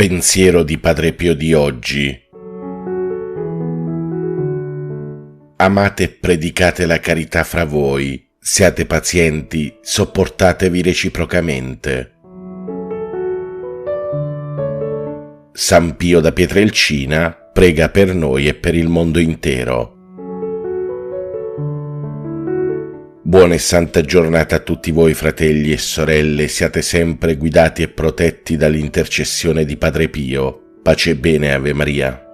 Pensiero di Padre Pio di oggi. Amate e predicate la carità fra voi, siate pazienti, sopportatevi reciprocamente. San Pio da Pietrelcina prega per noi e per il mondo intero. Buona e santa giornata a tutti voi, fratelli e sorelle, siate sempre guidati e protetti dall'intercessione di Padre Pio. Pace e bene, Ave Maria.